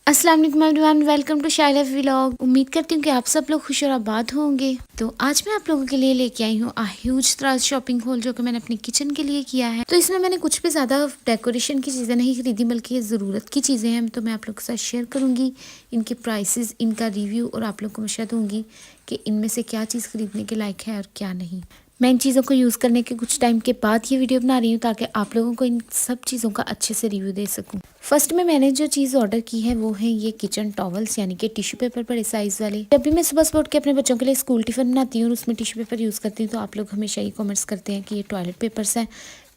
अस्सलाम वालेकुम everyone, welcome to शाइला vlog. उम्मीद करती हूँ कि आप सब लोग खुश और आबाद होंगे। तो आज मैं आप लोगों के लिए लेके आई हूँ ह्यूज त्राज शॉपिंग हॉल, जो कि मैंने अपनी किचन के लिए किया है। तो इसमें मैंने कुछ भी ज़्यादा डेकोरेशन की चीज़ें नहीं खरीदी, बल्कि ये ज़रूरत की चीज़ें हैं। तो मैं आप लोग के साथ शेयर करूँगी इनके प्राइसेस, इनका रिव्यू, और आप लोग को मशवरा दूँगी कि इनमें से क्या चीज़ खरीदने के लायक है और क्या नहीं। मैं इन चीज़ों को यूज़ करने के कुछ टाइम के बाद ये वीडियो बना रही हूँ, ताकि आप लोगों को इन सब चीज़ों का अच्छे से रिव्यू दे सकूँ। फर्स्ट में मैंने जो चीज़ ऑर्डर की है वो है ये किचन टॉवल्स, यानी कि टिश्यू पेपर बड़े साइज़ वाले। जब भी मैं सुबह सुबह उठ के अपने बच्चों के लिए स्कूल टिफ़िन बनाती हूँ और उसमें टिश्यू पेपर यूज़ करती हूँ, तो आप लोग हमेशा ये कमेंट्स करते हैं कि ये टॉयलेट पेपर्स हैं,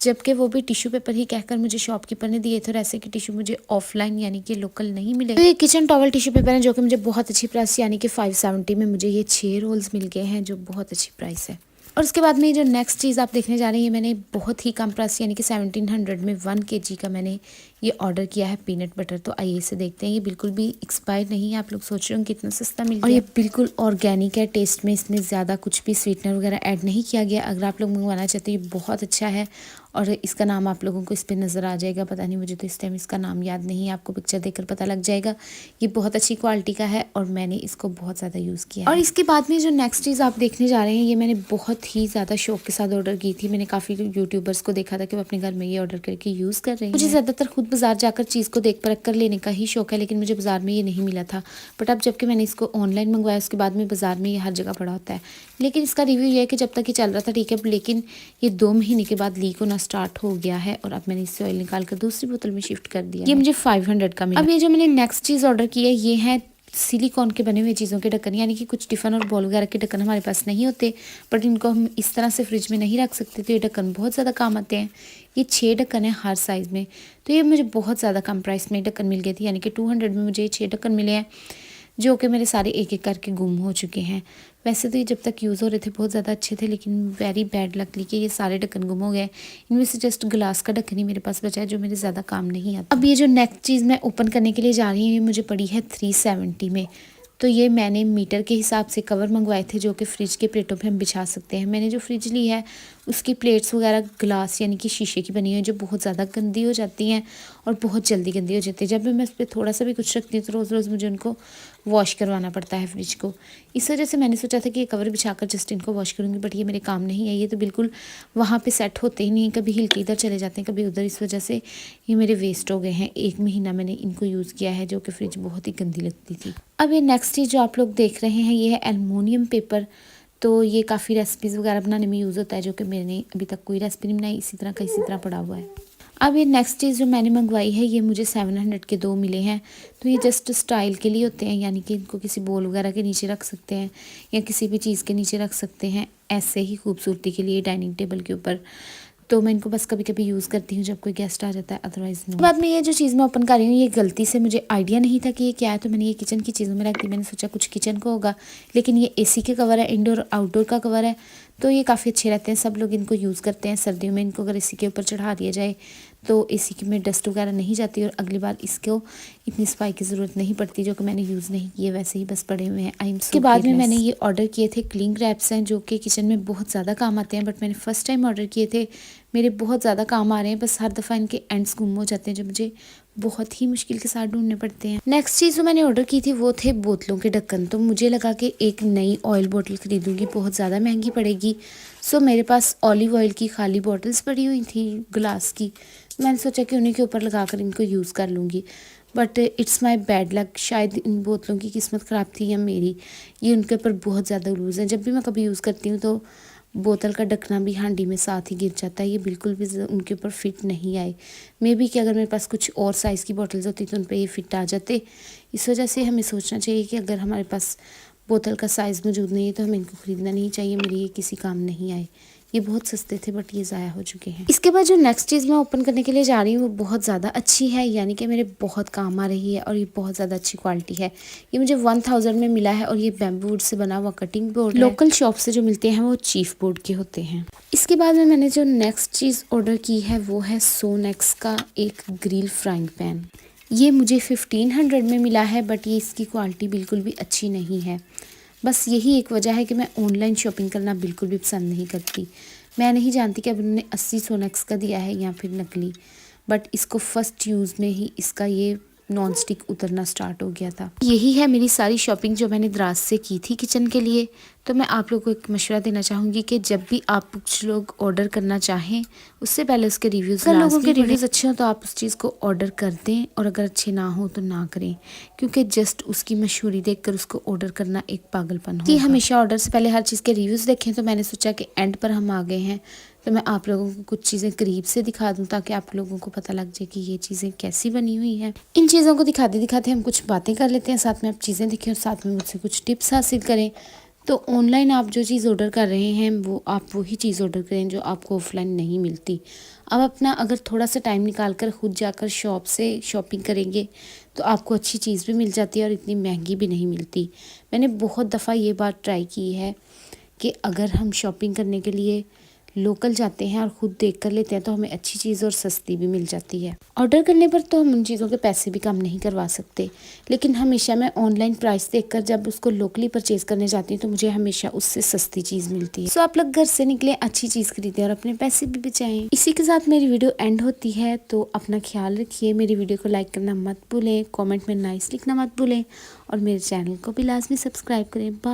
जबकि वो भी टिश्यू पेपर ही कहकर मुझे शॉपकीपर ने दिए थे। और ऐसे के टिश्यू मुझे ऑफलाइन यानी कि लोकल नहीं मिले। तो ये किचन टॉवल टिश्यू पेपर है, जो कि मुझे बहुत अच्छी प्राइस यानी कि 570 में मुझे ये 6 रोल्स मिल गए हैं, जो बहुत अच्छी प्राइस है। और उसके बाद में जो नेक्स्ट चीज़ आप देखने जा रही हैं, मैंने बहुत ही कम प्राइस यानी कि 1700 में 1 kg का मैंने ये ऑर्डर किया है पीनट बटर। तो आइए इसे देखते हैं। ये बिल्कुल भी एक्सपायर नहीं है। आप लोग सोच रहे हो कितना सस्ता मिल गया। और ये बिल्कुल ऑर्गेनिक है टेस्ट में, इसमें ज़्यादा कुछ भी स्वीटनर वगैरह ऐड नहीं किया गया। अगर आप लोग मंगवाना चाहते हो, ये बहुत अच्छा है। और इसका नाम आप लोगों को इस पर नज़र आ जाएगा, पता नहीं, मुझे तो इस टाइम इसका नाम याद नहीं है। आपको पिक्चर देखकर पता लग जाएगा। ये बहुत अच्छी क्वालिटी का है और मैंने इसको बहुत ज़्यादा यूज़ किया है। और इसके बाद में जो नेक्स्ट चीज़ आप देखने जा रहे हैं, ये मैंने बहुत ही ज़्यादा शौक के साथ ऑर्डर की थी। मैंने काफ़ी यूट्यूबर्स को देखा था कि वो अपने घर में ये ऑर्डर करके यूज़ कर रहे हैं। मुझे ज़्यादातर खुद बाजार जाकर चीज़ को देख परख कर लेने का ही शौक है, लेकिन मुझे बाजार में ये नहीं मिला था। बट अब जबकि मैंने इसको ऑनलाइन मंगवाया, उसके बाद में बाजार में ये हर जगह पड़ा होता है। लेकिन इसका रिव्यू ये है कि जब तक ये चल रहा था ठीक है, लेकिन ये 2 महीने के बाद लीक होना स्टार्ट हो गया है। और अब मैंने इससे ऑयल निकाल कर दूसरी बोतल में शिफ्ट कर दिया। ये मुझे 500 का मिला। अब ये जो मैंने नेक्स्ट चीज़ ऑर्डर की है, ये है सिलिकॉन के बने हुए चीज़ों के ढक्कन, यानी कि कुछ टिफ़िन और बॉल वगैरह के ढक्कन हमारे पास नहीं होते, बट इनको हम इस तरह से फ्रिज में नहीं रख सकते। तो ये ढक्कन बहुत ज़्यादा काम आते हैं। ये 6 ढक्कन है हर साइज़ में। तो ये मुझे बहुत ज़्यादा कम प्राइस में ढक्कन मिल गए थे, यानी कि 200 में मुझे ये 6 ढक्कन मिले हैं, जो कि मेरे सारे एक एक करके गुम हो चुके हैं। वैसे तो ये जब तक यूज़ हो रहे थे बहुत ज़्यादा अच्छे थे, लेकिन वेरी बैड लकली कि ये सारे ढक्कन गुम हो गए। इनमें से जस्ट ग्लास का ढक्कन ही मेरे पास बचा है, जो मेरे ज़्यादा काम नहीं आता। अब ये जो नेक्स्ट चीज़ मैं ओपन करने के लिए जा रही हूँ, ये मुझे पड़ी है 370 में। तो ये मैंने मीटर के हिसाब से कवर मंगवाए थे, जो कि फ्रिज के प्लेटों पे हम बिछा सकते हैं। मैंने जो फ्रिज ली है उसकी प्लेट्स वगैरह ग्लास यानी कि शीशे की बनी हुई है, जो बहुत ज़्यादा गंदी हो जाती हैं और बहुत जल्दी गंदी हो जाती है। जब भी मैं उस पर थोड़ा सा भी कुछ रखती हूँ, तो रोज़ रोज़ मुझे उनको वॉश करवाना पड़ता है फ्रिज को। इस वजह से मैंने सोचा था कि ये कवर बिछाकर जस्ट इनको वॉश करूँगी, बट ये मेरे काम नहीं है। ये तो बिल्कुल वहाँ पे सेट होते ही नहीं, कभी हिल के इधर चले जाते हैं, कभी उधर। इस वजह से ये मेरे वेस्ट हो गए हैं। 1 महीना मैंने इनको यूज़ किया है, जो कि फ्रिज बहुत ही गंदी लगती थी। अब ये नेक्स्ट चीज़ जो आप लोग देख रहे हैं, ये है एलुमिनियम पेपर। तो ये काफ़ी रेसिपीज़ वगैरह बनाने में यूज़ होता है, जो कि मैंने अभी तक कोई रेसिपी नहीं बनाई, इसी तरह का इसी तरह पड़ा हुआ है। अब ये नेक्स्ट चीज़ जो मैंने मंगवाई है, ये मुझे 700 के 2 मिले हैं। तो ये जस्ट स्टाइल के लिए होते हैं, यानी कि इनको किसी बोल वगैरह के नीचे रख सकते हैं या किसी भी चीज़ के नीचे रख सकते हैं, ऐसे ही खूबसूरती के लिए डाइनिंग टेबल के ऊपर। तो मैं इनको बस कभी कभी यूज़ करती हूँ जब कोई गेस्ट आ जाता है, अदरवाइज़ नो। बाद में ये जो चीज़ मैं ओपन कर रही हूँ, ये गलती से मुझे आइडिया नहीं था कि ये क्या है, तो मैंने ये किचन की चीज़ों में रख दी। मैंने सोचा कुछ किचन को होगा, लेकिन ये एसी के कवर है, इंडोर आउटडोर का कवर है। तो ये काफ़ी अच्छे रहते हैं, सब लोग इनको यूज़ करते हैं सर्दियों में। इनको अगर एसी के ऊपर चढ़ा दिया जाए तो एसी में डस्ट वगैरह नहीं जाती, और अगली बार इसको इतनी सफाई की ज़रूरत नहीं पड़ती, जो कि मैंने यूज़ नहीं किए, वैसे ही बस पड़े हुए हैं। उसके बाद में मैंने ये ऑर्डर किए थे क्लिंग रैप्स हैं, जो कि किचन में बहुत ज़्यादा काम आते हैं, बट मैंने फ़र्स्ट टाइम ऑर्डर किए थे। मेरे बहुत ज़्यादा काम आ रहे हैं, बस हर दफ़ा इनके एंड्स गुम हो जाते हैं, जो मुझे बहुत ही मुश्किल के साथ ढूंढने पड़ते हैं। नेक्स्ट चीज़ जो मैंने ऑर्डर की थी वो थे बोतलों के ढक्कन। तो मुझे लगा कि एक नई ऑयल बोतल ख़रीदूँगी, बहुत ज़्यादा महंगी पड़ेगी। सो मेरे पास ऑलिव ऑयल की खाली बॉटल्स पड़ी हुई थी ग्लास की। मैंने सोचा कि उन्हीं के ऊपर लगा कर इनको यूज़ कर लूँगी, but it's my bad luck. शायद इन बोतलों की किस्मत ख़राब थी या मेरी, ये उनके ऊपर बहुत ज़्यादा लूज़ हैं। जब भी मैं कभी यूज़ करती हूँ तो बोतल का ढकना भी हांडी में साथ ही गिर जाता है। ये बिल्कुल भी उनके ऊपर फिट नहीं आए। मे बी कि अगर मेरे पास कुछ और साइज़ की बॉटल्स होती तो उन पर ये फिट आ जाते। इस वजह से हमें सोचना चाहिए कि अगर हमारे पास बोतल का साइज़ मौजूद नहीं है तो हमें इनको ख़रीदना नहीं चाहिए। मेरे ये किसी काम नहीं आए। ये बहुत सस्ते थे, बट ये ज़ाया हो चुके हैं। इसके बाद जो नेक्स्ट चीज़ मैं ओपन करने के लिए जा रही हूँ, वो बहुत ज़्यादा अच्छी है, यानी कि मेरे बहुत काम आ रही है, और ये बहुत ज़्यादा अच्छी क्वालिटी है। ये मुझे 1000 में मिला है, और ये बैम्बू वुड से बना हुआ कटिंग बोर्ड। लोकल शॉप से जो मिलते हैं वो चीफ बोर्ड के होते हैं। इसके बाद में मैंने जो नेक्स्ट चीज़ ऑर्डर की है वो है सोनेक्स का एक ग्रिल फ्राइंग पैन। ये मुझे 1500 में मिला है, बट ये इसकी क्वालिटी बिल्कुल भी अच्छी नहीं है। बस यही एक वजह है कि मैं ऑनलाइन शॉपिंग करना बिल्कुल भी पसंद नहीं करती। मैं नहीं जानती कि अब उन्होंने 80 सोनेक्स का दिया है या फिर नकली, बट इसको फर्स्ट यूज़ में ही इसका ये नॉन स्टिक उतरना स्टार्ट हो गया था। यही है मेरी सारी शॉपिंग जो मैंने द्रास से की थी किचन के लिए। तो मैं आप लोगों को एक मशवरा देना चाहूँगी कि जब भी आप कुछ लोग ऑर्डर करना चाहें उससे पहले उसके रिव्यूज़, अगर लोगों के रिव्यूज़ अच्छे हों तो आप उस चीज़ को ऑर्डर कर दें, और अगर अच्छे ना हो तो ना करें, क्योंकि जस्ट उसकी मशहूरी देखकर उसको ऑर्डर करना एक पागलपन होगा। कि हमेशा ऑर्डर से पहले हर चीज़ के रिव्यूज़ देखें, तो मैंने सोचा कि एंड पर हम आ गए हैं तो मैं आप लोगों को कुछ चीज़ें करीब से दिखा दूं ताकि आप लोगों को पता लग जाए कि ये चीज़ें कैसी बनी हुई हैं। इन चीज़ों को दिखाते दिखाते हम कुछ बातें कर लेते हैं, साथ में आप चीज़ें देखें और साथ में मुझसे कुछ टिप्स हासिल करें। तो ऑनलाइन आप जो चीज़ ऑर्डर कर रहे हैं वो आप वही चीज़ ऑर्डर करें जो आपको ऑफलाइन नहीं मिलती। अब अपना अगर थोड़ा सा टाइम निकाल कर खुद जाकर शॉप से शॉपिंग करेंगे तो आपको अच्छी चीज़ भी मिल जाती है और इतनी महंगी भी नहीं मिलती। मैंने बहुत दफ़ा ये बात ट्राई की है कि अगर हम शॉपिंग करने के लिए लोकल जाते हैं और ख़ुद देख कर लेते हैं तो हमें अच्छी चीज़ और सस्ती भी मिल जाती है। ऑर्डर करने पर तो हम उन चीज़ों के पैसे भी कम नहीं करवा सकते, लेकिन हमेशा मैं ऑनलाइन प्राइस देखकर जब उसको लोकली परचेज़ करने जाती हूँ तो मुझे हमेशा उससे सस्ती चीज़ मिलती है। सो आप लोग घर से निकलें, अच्छी चीज़ खरीदें और अपने पैसे भी बचाएं। इसी के साथ मेरी वीडियो एंड होती है, तो अपना ख्याल रखिए। मेरी वीडियो को लाइक करना मत भूलें, कॉमेंट में नाइस लिखना मत भूलें और मेरे चैनल को भी लाजमी सब्सक्राइब करें। बाय।